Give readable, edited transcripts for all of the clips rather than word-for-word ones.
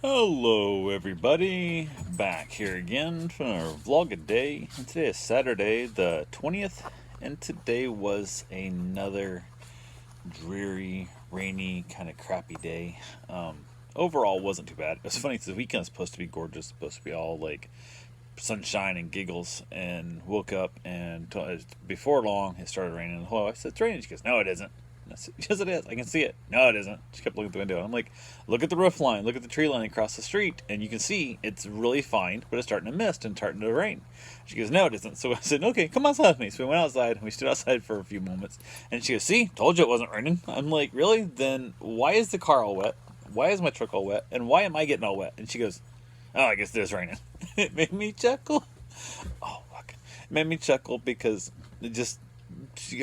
Hello, everybody. Back here again for our vlog a day. And today is Saturday, the 20th, and today was another dreary, rainy, kind of crappy day. Overall, wasn't too bad. It was funny because the weekend was supposed to be gorgeous, supposed to be all like sunshine and giggles, and woke up and before long it started raining. Hello, I said it's raining. She goes, no, it isn't. I said, yes, it is. I can see it. No, it isn't. She kept looking at the window. I'm like, look at the roof line, look at the tree line across the street, and you can see it's really fine, but it's starting to mist and starting to rain. She goes, no, it isn't. So I said, okay, come outside with me. So we went outside and we stood outside for a few moments, and she goes, see, told you it wasn't raining. I'm like, really? Then why is the car all wet? Why is my truck all wet? And why am I getting all wet? And she goes, oh, I guess it is raining. It made me chuckle. Oh, fuck. It made me chuckle because it just, she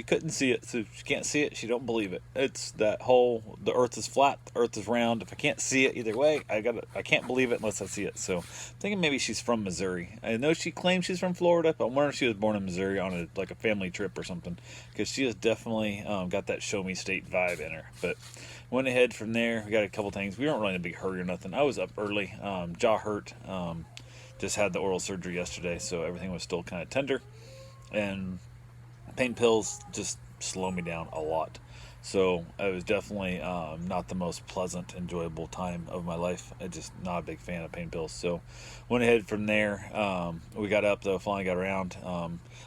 couldn't see it, so she can't see it, she don't believe it. It's that whole, the earth is flat, the earth is round. If I can't see it either way, I can't believe it unless I see it. So I'm thinking maybe she's from Missouri. I know she claims she's from Florida, but I'm wondering if she was born in Missouri on a family trip or something, because she has definitely got that show me state vibe in her. But went ahead from there. We got a couple things. We weren't really in a big hurry or nothing. I was up early. Jaw hurt. Just had the oral surgery yesterday, so everything was still kind of tender, and pain pills just slow me down a lot. So it was definitely not the most pleasant, enjoyable time of my life. I just not a big fan of pain pills. So went ahead from there. We got up though, finally got around.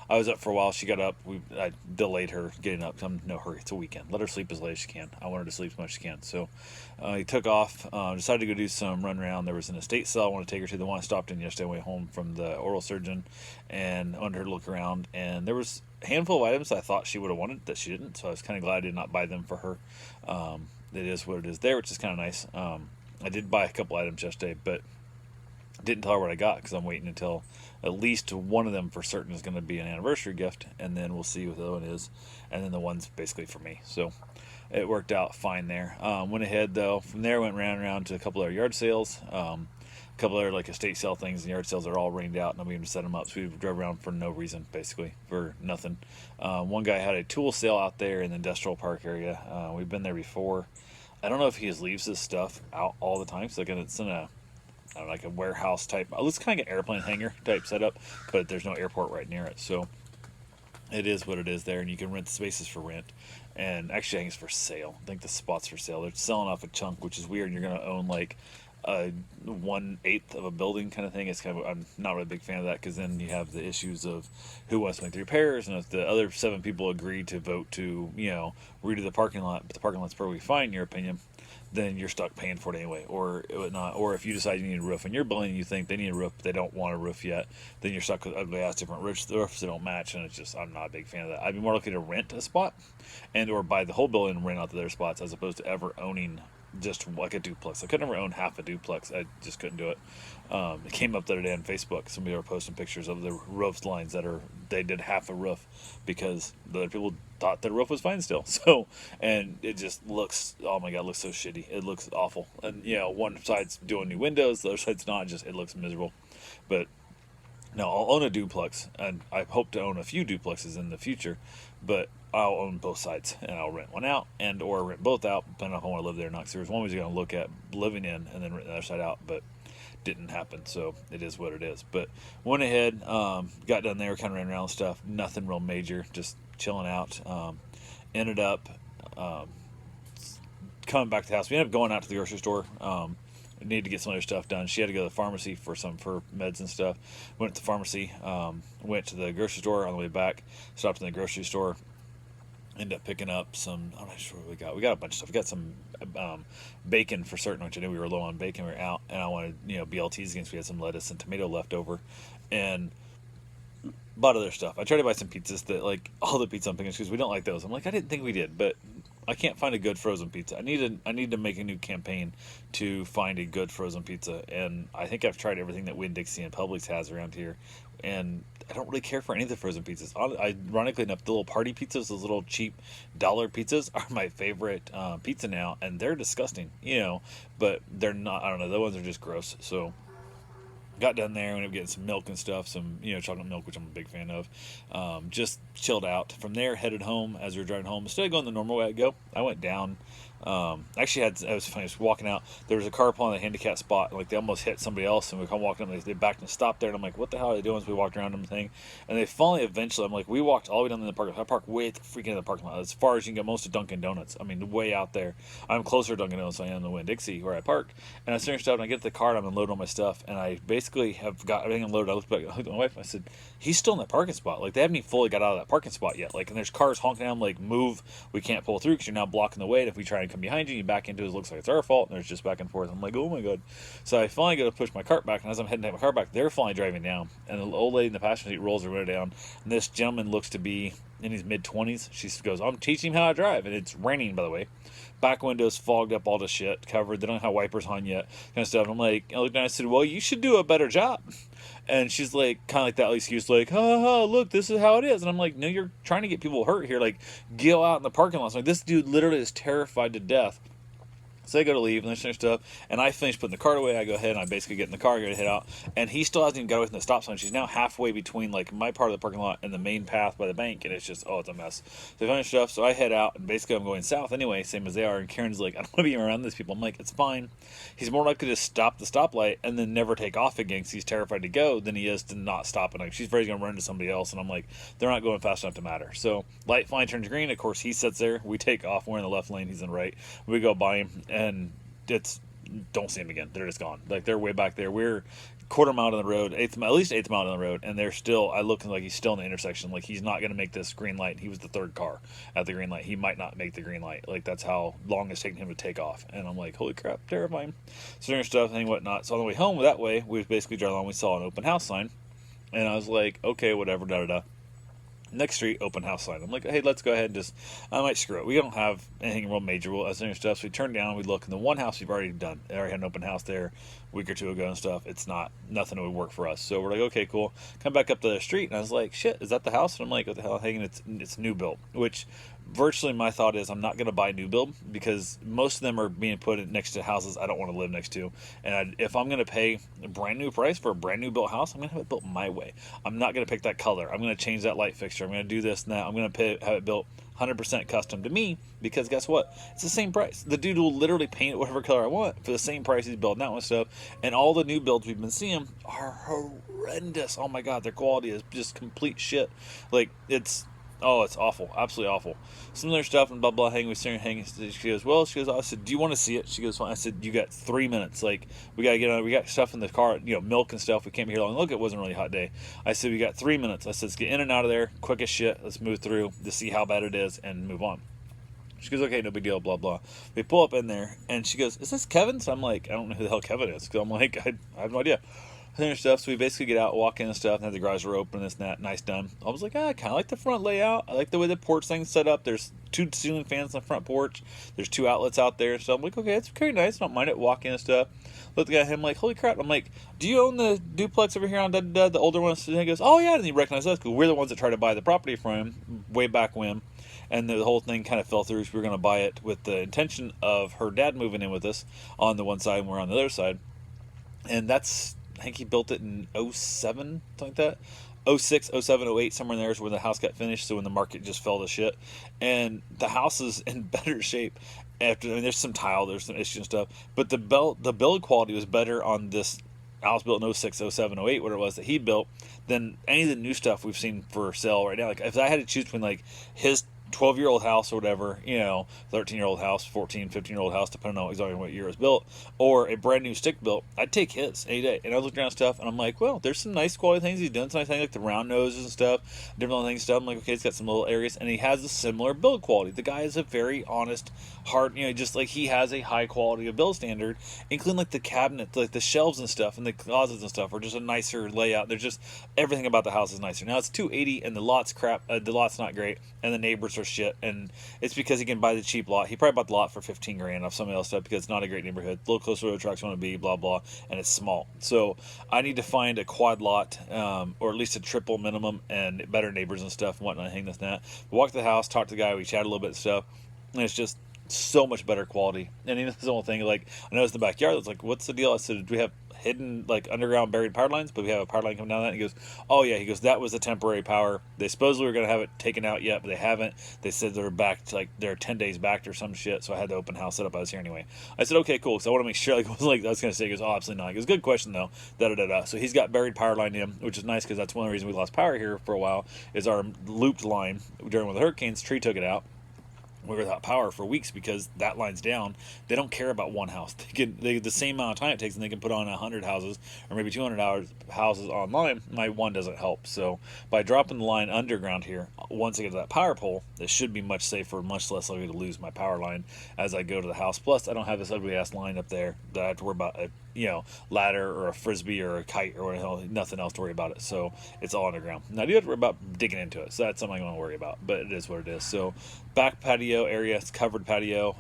I was up for a while. She got up. I delayed her getting up. I'm in no hurry. It's a weekend. Let her sleep as late as she can. I want her to sleep as much as she can. So he took off. Decided to go do some run around. There was an estate sale I want to take her to. The one I stopped in yesterday on the way home from the oral surgeon, and I wanted her to look around. And there was handful of items I thought she would have wanted that she didn't, so I was kind of glad I did not buy them for her. It is what it is there, which is kind of nice. I did buy a couple items yesterday, but didn't tell her what I got because I'm waiting until at least one of them for certain is going to be an anniversary gift, and then we'll see what the other one is, and then the one's basically for me. So it worked out fine there. Went ahead though. From there, went round to a couple of yard sales. A couple other like estate sale things, and yard sales are all rained out. Nobody even set them up, so we drove around for no reason, basically for nothing. One guy had a tool sale out there in the industrial park area. We've been there before. I don't know if he just leaves his stuff out all the time. So it's in a, I don't know, like a warehouse type. It looks kind of like an airplane hangar type setup, but there's no airport right near it. So it is what it is there, and you can rent the spaces for rent. And actually, I think it's for sale. I think the spot's for sale. They're selling off a chunk, which is weird. You're going to own like a 1/8 of a building kind of thing. It's kind of, I'm not really a big fan of that, because then you have the issues of who wants to make the repairs, and if the other 7 people agree to vote to redo the parking lot, but the parking lot's perfectly fine in your opinion, then you're stuck paying for it anyway, or it would not. Or if you decide you need a roof in your building, you think they need a roof, but they don't want a roof yet, then you're stuck with ugly ass different roofs. The roofs that don't match, and it's just, I'm not a big fan of that. I'd be more likely to rent a spot, and or buy the whole building and rent out the other spots, as opposed to ever owning just like a duplex. I could never own half a duplex. I just couldn't do it. It came up the other day on Facebook. Somebody were posting pictures of the roof lines they did half a roof because the other people thought the roof was fine still. So, and it just looks, oh my god, it looks so shitty. It looks awful. And one side's doing new windows, the other side's not. Just, it looks miserable. But no, I'll own a duplex, and I hope to own a few duplexes in the future, but I'll own both sides, and I'll rent one out, and or rent both out, depending on if I want to live there or not. Because there was one I was going to look at living in, and then rent the other side out, but didn't happen. So it is what it is. But went ahead, got done there, kind of ran around and stuff. Nothing real major, just chilling out. Ended up coming back to the house. We ended up going out to the grocery store. Needed to get some other stuff done. She had to go to the pharmacy for meds and stuff. Went to the pharmacy, went to the grocery store on the way back, stopped in the grocery store, ended up picking up some, I'm not sure what we got. We got a bunch of stuff. We got some bacon for certain, which I knew we were low on bacon. We were out, and I wanted, BLTs against. We had some lettuce and tomato left over, and bought other stuff. I tried to buy some pizzas that, like, all the pizza I'm picking, because we don't like those. I'm like, I didn't think we did, but I can't find a good frozen pizza. I need to make a new campaign to find a good frozen pizza, and I think I've tried everything that Winn-Dixie and Publix has around here, and I don't really care for any of the frozen pizzas. Ironically enough, the little party pizzas, those little cheap dollar pizzas, are my favorite pizza now, and they're disgusting, but they're not. I don't know. The ones are just gross. So got done there, ended up getting some milk and stuff, some chocolate milk, which I'm a big fan of. Just chilled out. From there, headed home. As we were driving home, instead of going the normal way I go, I went down Actually, it was funny. I was walking out. There was a car pulling a handicap spot. Like they almost hit somebody else, and we come walking up. They backed and stopped there, and I'm like, "What the hell are they doing?" So we walked around them and thing, and they finally, eventually, I'm like, we walked all the way down in the parking lot. I parked way at the freaking in the parking lot, as far as you can get most of Dunkin' Donuts. I mean, way out there. I'm closer to Dunkin' Donuts than I am to Winn-Dixie, where I parked. And I finished out, and I get to the car, and I'm unloading all my stuff, and I basically have got everything unloaded. I looked back at my wife, and I said, "He's still in that parking spot. Like they haven't even fully got out of that parking spot yet. Like, and there's cars honking at him, like, move. We can't pull through because you're now blocking the way. And if we try and come behind you, you back into it. It looks like it's our fault." And there's just back and forth. I'm like, oh my god. So I finally go to push my cart back, and as I'm heading to my car back, they're finally driving down, and the old lady in the passenger seat rolls her window down, and this gentleman looks to be in his mid-20s. She goes, "I'm teaching him how to drive," and it's raining, by the way. Back windows fogged up, all the shit covered. They don't have wipers on yet, kind of stuff. And I'm like, I looked down, I said, "Well, you should do a better job." And she's like, kind of like that excuse, like, "Ha ha, look, this is how it is." And I'm like, "No, you're trying to get people hurt here. Like, go out in the parking lot." So like, this dude literally is terrified to death. So they go to leave and they finish stuff, and I finish putting the cart away. I go ahead and I basically get in the car, get to head out, and he still hasn't even got away from the stop sign. She's now halfway between like my part of the parking lot and the main path by the bank, and it's just, oh, it's a mess. So they finish stuff, so I head out, and basically I'm going south anyway, same as they are. And Karen's like, "I don't want to be around these people." I'm like, "It's fine." He's more likely to stop the stoplight and then never take off again because he's terrified to go than he is to not stop. And like, she's afraid he's gonna run into somebody else, and I'm like, they're not going fast enough to matter. So light finally turns green. Of course, he sits there. We take off. We're in the left lane. He's in the right. We go by him, and it's don't see them again. They're just gone. Like they're way back there. We're quarter mile down the road, at least eighth mile down the road, and they're still. I look like he's still in the intersection. Like he's not going to make this green light. He was the third car at the green light. He might not make the green light. Like that's how long it's taking him to take off. And I'm like, holy crap, terrifying. So doing stuff and whatnot. So on the way home that way, we basically drove along. We saw an open house sign, and I was like, okay, whatever, da da da. Next street, open house sign. I'm like, hey, let's go ahead and just, I might screw it. We don't have anything real major. Well, stuff. So we turn down, we look, and the one house we've already done. They already had an open house there a week or two ago and stuff. It's nothing that would work for us. So we're like, okay, cool. Come back up the street, and I was like, shit, is that the house? And I'm like, what the hell? Hanging, it's new built, which virtually my thought is I'm not going to buy new build because most of them are being put next to houses I don't want to live next to. And if I'm going to pay a brand new price for a brand new built house, I'm going to have it built my way. I'm not going to pick that color. I'm going to change that light fixture. I'm going to do this and that. I'm going to have it built 100% custom to me because guess what? It's the same price. The dude will literally paint it whatever color I want for the same price he's building out and stuff. And all the new builds we've been seeing are horrendous. Oh my God, their quality is just complete shit. Like it's awful, absolutely awful. Some other stuff and blah blah. We started hanging. She goes, I said, "Do you want to see it?" She goes, "Fine." I said, "You got 3 minutes. Like we gotta get on. We got stuff in the car, milk and stuff. We can't be here long. Look, it wasn't really a hot day." I said, "We got 3 minutes." I said, "Let's get in and out of there, quick as shit. Let's move through to see how bad it is and move on." She goes, "Okay, no big deal." Blah blah. We pull up in there, and she goes, "Is this Kevin?" So I'm like, I don't know who the hell Kevin is. Because I'm like, I have no idea. Stuff. So we basically get out, walk in and stuff, and have the garage door open and this and that. Nice done. I was like, I kind of like the front layout. I like the way the porch thing's set up. There's 2 ceiling fans on the front porch. There's 2 outlets out there. So I'm like, okay, it's very nice. I don't mind it. Walk in and stuff. Look at him like, holy crap. I'm like, "Do you own the duplex over here on the older one?" And he goes, "Oh yeah." And he recognized us because we're the ones that tried to buy the property from him way back when. And the whole thing kind of fell through. So we were going to buy it with the intention of her dad moving in with us on the one side and we're on the other side. And that's, I think he built it in 07, something like that. 06, 07, 08, somewhere in there is where the house got finished. So when the market just fell to shit. And the house is in better shape. There's some tile, there's some issues and stuff. But the build quality was better on this house built in 06, 07, 08, whatever it was that he built, than any of the new stuff we've seen for sale right now. Like if I had to choose between like his 12-year-old house or whatever, 13-year-old house, 14, 15-year-old house, depending on exactly what year it was built, or a brand new stick built, I'd take his any day. And I was looking around stuff, and I'm like, well, there's some nice quality things he's done. Some nice things like the round noses and stuff, different little things stuff. I'm like, okay, it's got some little areas, and he has a similar build quality. The guy is a very honest, hard, just like he has a high quality of build standard, including like the cabinets, like the shelves and stuff, and the closets and stuff are just a nicer layout. There's just everything about the house is nicer. Now it's 280, and the lot's crap. The lot's not great, and the neighbors are shit. And it's because he can buy the cheap lot. He probably bought the lot for $15,000 off somebody else stuff because it's not a great neighborhood, a little closer to where the trucks want to be, blah blah, and it's small. So I need to find a quad lot, or at least a triple minimum, and better neighbors and stuff and whatnot. Hang this and that. We walk to the house, talk to the guy, we chat a little bit and stuff, and it's just so much better quality. And even this whole thing, like, I noticed in the backyard, it's like, what's the deal? I said, do we have hidden, like, underground buried power lines? But we have a power line coming down that. And he goes, oh yeah. He goes, that was a temporary power. They supposedly were going to have it taken out yet, but they haven't. They said they're back to, like, they're 10 days back or some shit. So I had the open house set up. I was here anyway. I said, okay, cool. So I want to make sure, like, it wasn't like I was going to say. He goes, oh, absolutely not. He goes, good question though. Da da da da. So he's got buried power line in, which is nice because that's one of the reasons we lost power here for a while. Is our looped line during one of the hurricanes. Tree took it out. We were without power for weeks because that line's down. They don't care about one house. The same amount of time it takes, and they can put on 100 houses or maybe 200 houses online. My one doesn't help. So by dropping the line underground here, once I get to that power pole, it should be much safer, much less likely to lose my power line as I go to the house. Plus, I don't have this ugly ass line up there that I have to worry about. Ladder or a frisbee or a kite or whatever, nothing else to worry about it. So it's all underground. Now I do have to worry about digging into it, so that's something I don't worry about. But it is what it is. So back patio area, it's covered patio.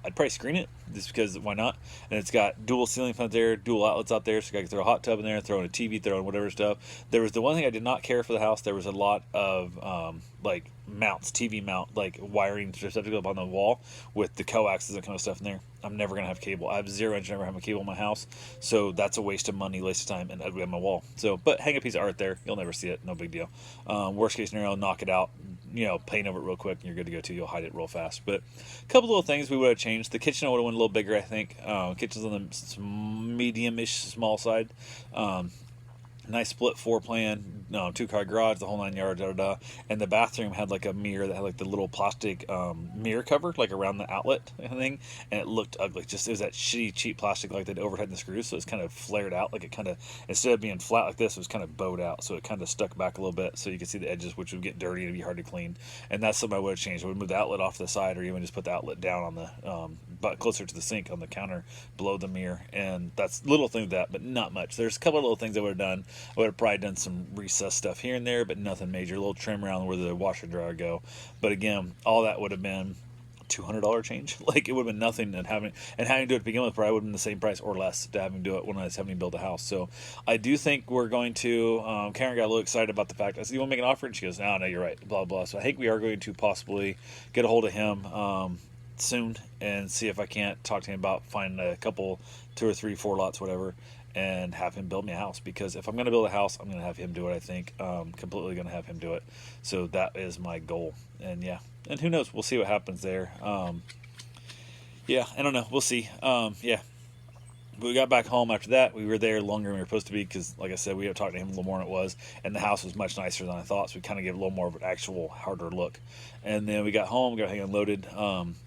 I'd probably screen it just because why not? And it's got dual ceiling fans there, dual outlets out there, so I can throw a hot tub in there, throw in a TV, throw in whatever stuff. There was the one thing I did not care for the house. There was a lot of like mounts, TV mount, like wiring receptacle up on the wall with the coaxes and kind of stuff in there. I'm never gonna have cable. I have 0 inch, never have a cable in my house, so that's a waste of money, waste of time, and ugly on my wall. So, but hang a piece of art there, you'll never see it, no big deal. Worst case scenario, knock it out, paint over it real quick, and you're good to go too. You'll hide it real fast. But a couple little things we would have changed. The kitchen would have went a little bigger, I think. Kitchen's on the medium-ish small side. Nice split floor plan, 2-car garage, the whole 9 yards, and the bathroom had like a mirror that had like the little plastic mirror cover like around the outlet thing, and it looked ugly. Just it was that shitty cheap plastic like they'd overhead the screws, so it's kind of flared out, like it kind of, instead of being flat like this, it was kind of bowed out, so it kind of stuck back a little bit, so you could see the edges, which would get dirty and it'd be hard to clean. And that's something I would have changed. I would move the outlet off to the side, or even just put the outlet down on the but closer to the sink on the counter below the mirror. And that's little things like that, but not much. There's a couple of little things I would have done. I would have probably done some recessed stuff here and there, but nothing major. A little trim around where the washer and dryer go. But again, all that would have been $200 change. Like, it would have been nothing, and having to do it to begin with probably would have been the same price or less to having to do it when I was having to build a house. So I do think we're going to, Karen got a little excited about the fact, I said, you want to make an offer? And she goes, no, you're right, blah, blah. So I think we are going to possibly get a hold of him soon and see if I can't talk to him about finding a couple, 2 or 3, 4 lots, whatever, and have him build me a house. Because if I'm going to build a house, I'm going to have him do it, I think. Completely going to have him do it. So that is my goal. And yeah, and who knows, we'll see what happens there. Yeah, I don't know, we'll see. Yeah, but we got back home after that. We were there longer than we were supposed to be because, like I said, we had talked to him a little more than it was, and the house was much nicer than I thought, so we kind of gave a little more of an actual harder look. And then we got home, got everything unloaded,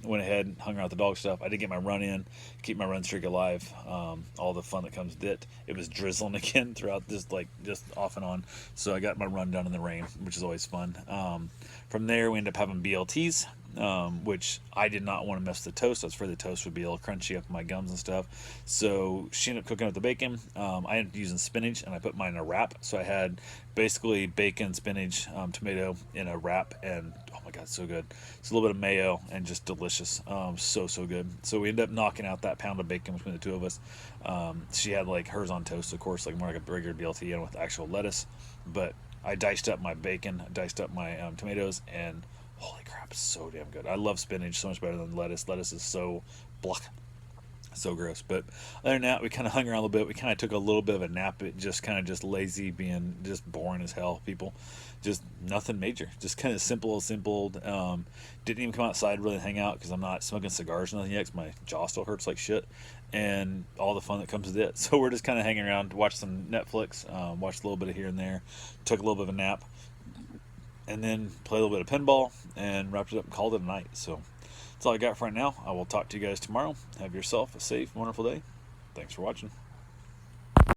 went ahead and hung around with the dog stuff. I did get my run in, keep my run streak alive, all the fun that comes with it. It was drizzling again throughout this, like, just off and on, so I got my run done in the rain, which is always fun. From there, we ended up having BLTs. Which I did not want to mess with the toast. I was afraid the toast would be a little crunchy up my gums and stuff. So she ended up cooking up the bacon. I ended up using spinach, and I put mine in a wrap. So I had basically bacon, spinach, tomato in a wrap, and oh my god, so good. It's a little bit of mayo and just delicious. So good. So we ended up knocking out that pound of bacon between the two of us. She had like hers on toast, of course, like more like a regular BLT, and with actual lettuce. But I diced up my bacon, diced up my tomatoes, and holy crap, it's so damn good. I love spinach so much better than lettuce. Lettuce is so blah, so gross. But other than that, we kind of hung around a little bit. We kind of took a little bit of a nap. It just kind of just lazy, being just boring as hell, people. Just nothing major. Just kind of simple. Didn't even come outside really and hang out because I'm not smoking cigars or nothing yet because my jaw still hurts like shit. And all the fun that comes with it. So we're just kind of hanging around, watched some Netflix, watched a little bit of here and there, took a little bit of a nap, and then play a little bit of pinball and wrapped it up and called it a night. So that's all I got for right now. I will talk to you guys tomorrow. Have yourself a safe, wonderful day. Thanks for watching.